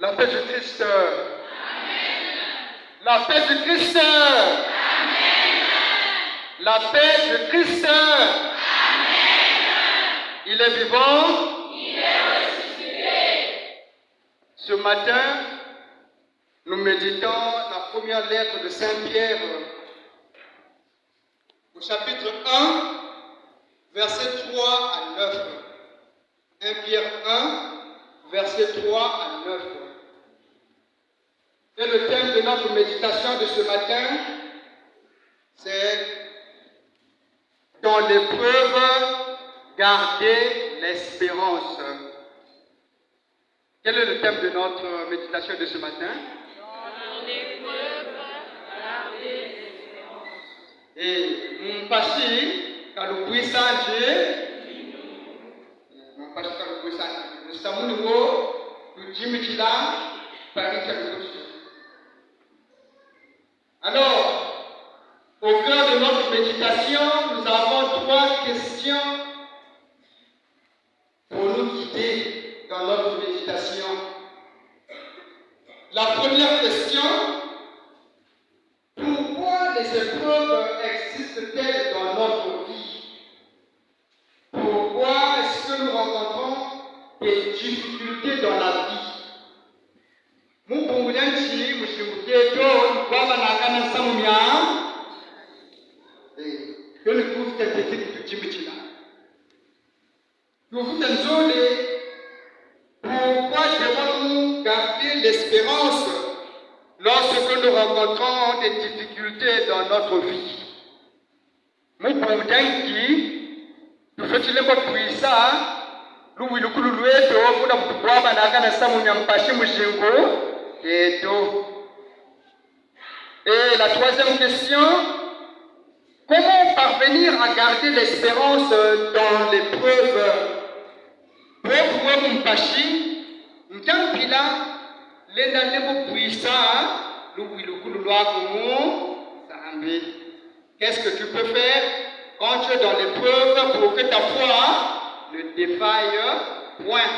La paix du Christ. Amen. La paix du Christ. Amen. La paix du Christ. Amen. Il est vivant. Il est ressuscité. Ce matin, nous méditons la première lettre de Saint Pierre au chapitre 1, versets 3 à 9. 1 Pierre 1, versets 3 à 9. Et le thème de notre méditation de ce matin, c'est dans l'épreuve, garder l'espérance. Quel est le thème de notre méditation de ce matin? Dans l'épreuve, garder l'espérance. Et mon passé, quand le puissant Dieu, mon passé, quand le puissant Dieu, nous sommes nouveaux, nous disons Paris, alors, au cœur de notre méditation, nous avons 3 questions pour nous guider dans notre méditation. La première question, pourquoi les épreuves existent-elles dans notre vie? Pourquoi est-ce que nous rencontrons des difficultés dans la vie? Pourquoi devons-nous garder l'espérance lorsque nous rencontrons des difficultés dans notre vie? Et la troisième question, comment parvenir à garder l'espérance dans l'épreuve? Qu'est-ce que tu peux faire quand tu es dans l'épreuve pour que ta foi ne défaille point?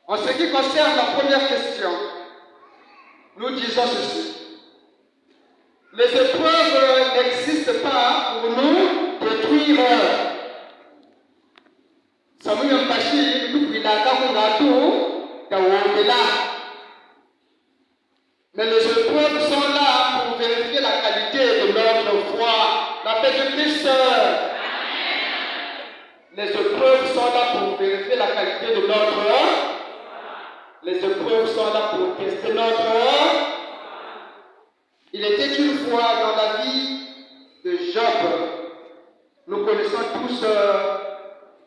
En ce qui concerne la première question, nous disons ceci. Les épreuves n'existent pas pour nous détruire. Mais les épreuves sont là pour vérifier la qualité de notre foi. La paix de Christ. Amen. Les épreuves sont là pour vérifier la qualité de notre foi. Les épreuves sont là pour tester notre foi. Il était une fois dans la vie de Job. Nous connaissons tous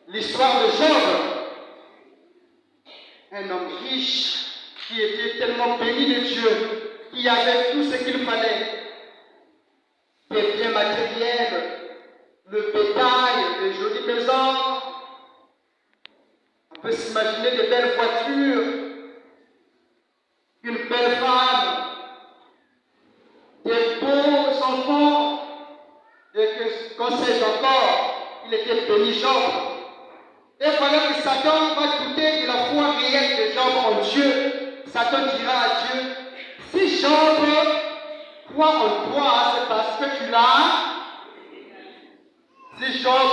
l'histoire de Job. Un homme riche qui était tellement béni de Dieu, qui avait tout ce qu'il fallait. Des biens matériels, le bétail, les jolies maisons. On peut s'imaginer de belles voitures, une belle femme, des beaux enfants, et que, qu'on sait encore, il était béni Job. Et voilà que Satan va douter de la foi réelle de Job en Dieu. Satan dira à Dieu, si Job croit en toi, c'est parce que tu l'as. Si Job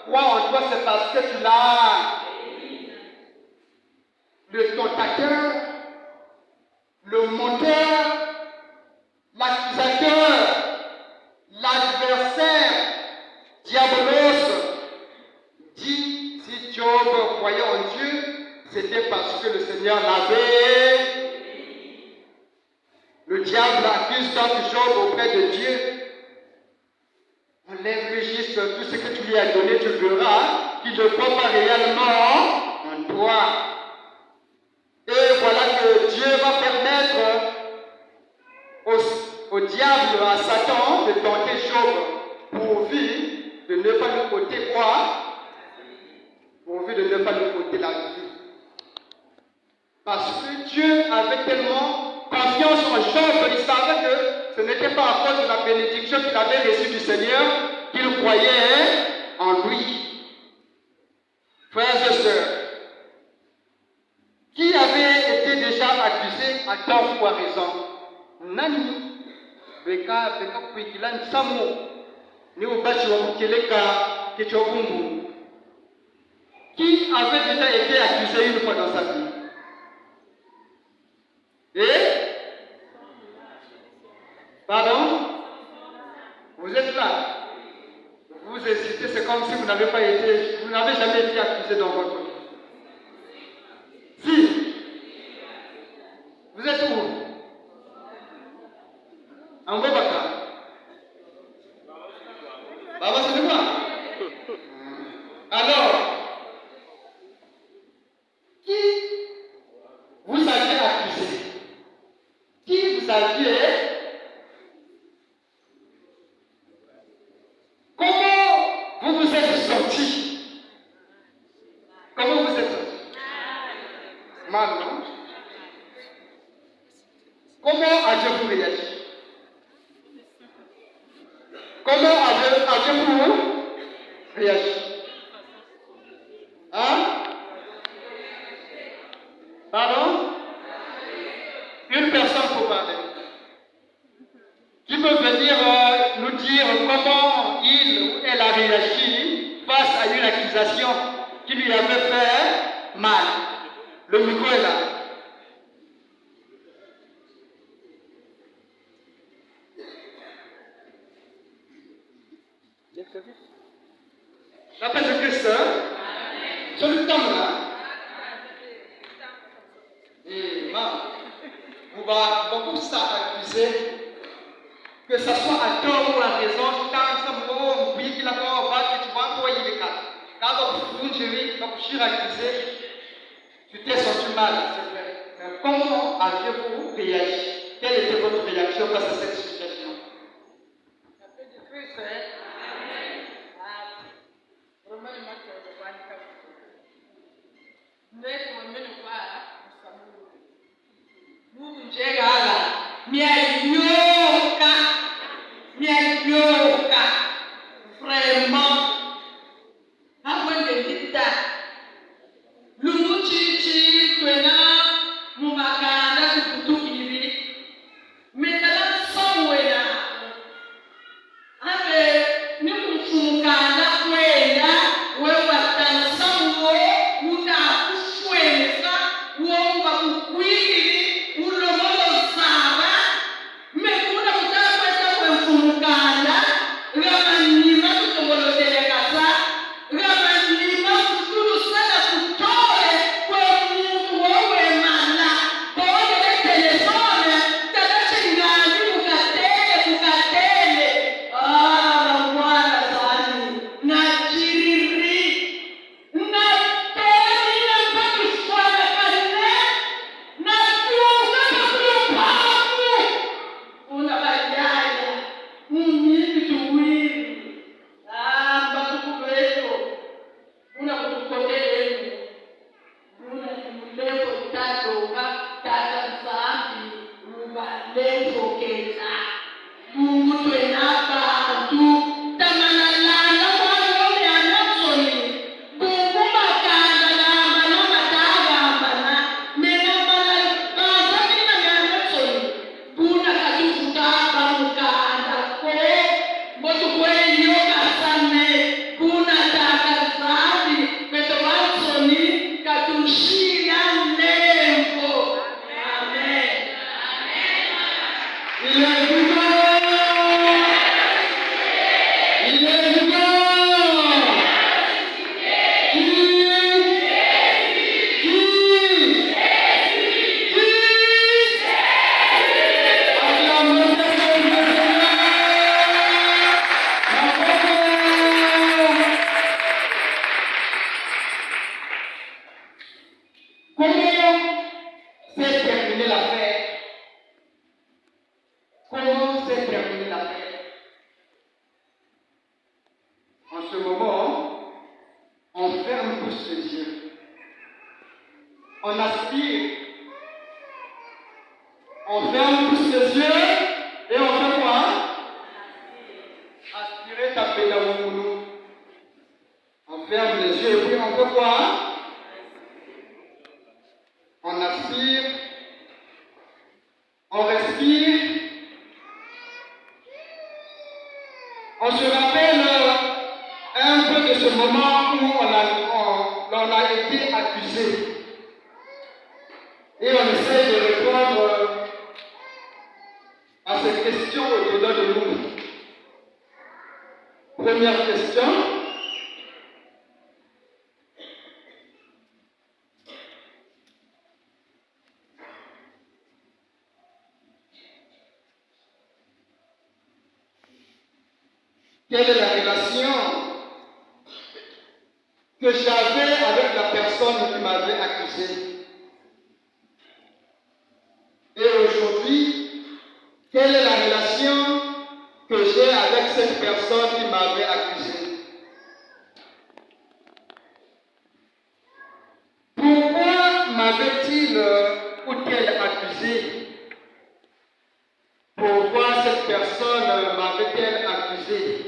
croit en toi, c'est parce que tu l'as. Le tentateur, le menteur, l'accusateur, l'adversaire, diabolos, dit si Job croyait en Dieu, c'était parce que le Seigneur l'avait. Le diable accuse donc Job auprès de Dieu. Enlève juste tout ce que tu lui as donné, tu verras qu'il ne croit pas réellement en toi. Et voilà que Dieu va permettre au diable, à Satan, de tenter Job pourvu de ne pas lui ôter quoi? Pourvu de ne pas lui ôter la vie. Parce que Dieu avait tellement confiance en Job, il savait que ce n'était pas à cause de la bénédiction qu'il avait reçue du Seigneur qu'il croyait en lui. Frères et sœurs, kwa raison. Nani beka kuikila nsamo ni ubachi wa kukeleka kichobungu. Qui avait déjà été accusé une fois dans sa vie? Pardon? Vous êtes là? Vous hésitez, c'est comme si vous n'avez jamais été accusé dans votre vie. Si. Vous êtes où? En Bobaka. Baba, c'est quoi? Alors, qui vous aviez accusé? Qui vous aviez? Comment vous vous êtes sorti? Comment vous êtes sorti? Mal, non? Comment avez-vous réagi? Comment avez-vous réagi? Hein? Pardon? Une personne pour parler. Qui peut venir nous dire comment il ou elle a réagi face à une accusation qui lui avait fait mal? Le micro est là. La paix de Christ, sur le temps là. Et on va beaucoup s'accuser, que ce soit à tort ou à raison, tant que mot, oui, qu'il a pas, va, que tu vas envoyer les cas. Quand vous jury, donc je suis accusé, tu t'es senti mal, c'est vrai. Mais comment aviez-vous réagi? Quelle était votre réaction face à cette situation? La paix de Christ, vraiment. On aspire, on ferme tous les yeux et on fait quoi? Aspirer, taper dans mon boulot. On ferme les yeux et puis on fait quoi? On aspire, On se rappelle un peu de ce moment où on a été accusé. Et on essaie de répondre à ces questions au-delà de nous. Première question. Quelle est la relation que j'avais avec la personne qui m'avait accusé? Et aujourd'hui, quelle est la relation que j'ai avec cette personne qui m'avait accusé? Pourquoi m'avait-il ou t-elle accusé? Pourquoi cette personne m'avait-elle accusé?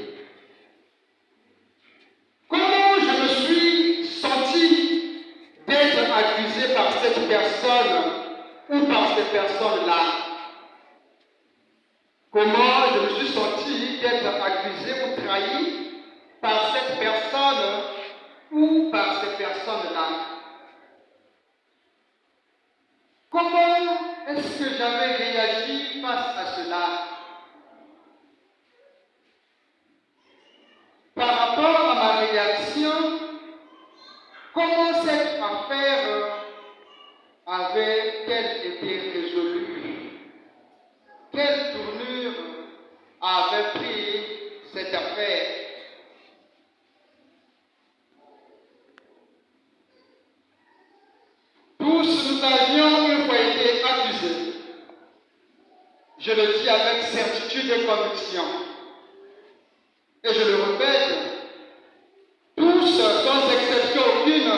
Comment je me suis senti d'être accusé par cette personne ou par ces personnes-là? Comment je me suis senti d'être accusé ou trahi par cette personne ou par ces personnes-là? Comment est-ce que j'avais réagi face à cela? Par rapport à ma réaction, comment cette affaire avait-elle été résolue? Quelle tournure avait pris cette affaire? Tous nous avions une fois été accusés. Je le dis avec certitude et conviction. Et je le répète, tous, sans exception aucune,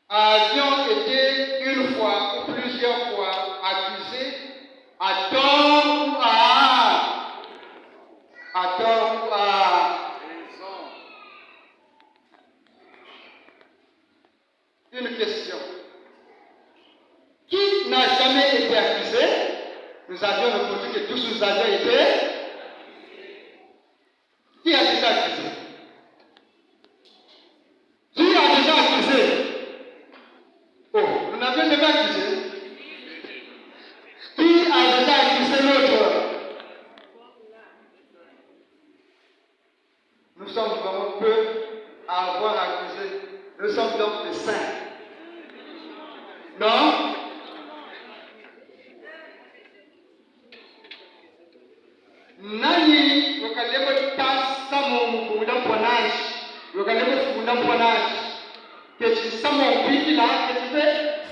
avions été une fois ou plusieurs fois accusés à tort ou à raison. Une question. Qui n'a jamais été accusé? Nous avions répondu que tous nous avions été. Qui a déjà accusé? Qui a déjà accusé? Oh, nous n'avions jamais accusé. Qui a déjà accusé l'autre? Nous sommes vraiment peu à avoir accusé. Nous sommes donc des saints. Non? Nani wakalebo tasamo mukunda mponage wakalebo funda mponage kechi samo piki la kechi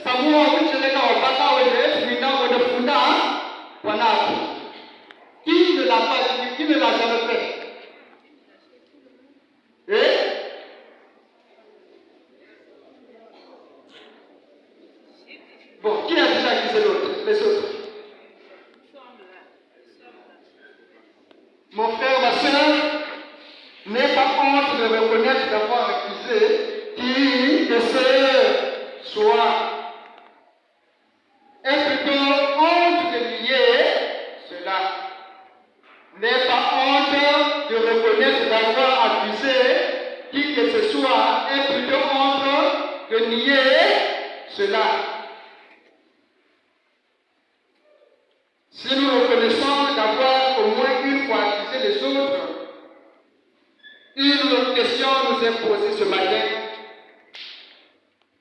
samo wucheleka wabaka wede funda mponage. Qui ne l'a pas dit? Qui ne l'a jamais fait? Bon, qui a déjà accusé l'autre? Les autres? Mon frère, ma soeur, n'aie pas honte de reconnaître d'avoir accusé qui que ce soit. Aie plutôt honte de nier cela. N'aie pas honte de reconnaître d'avoir accusé qui que ce soit. Aie plutôt honte de nier cela. Si nous reconnaissons d'avoir au moins une fois accusé les autres, une autre question nous est posée ce matin.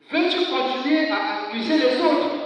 Veux-tu continuer à accuser les autres?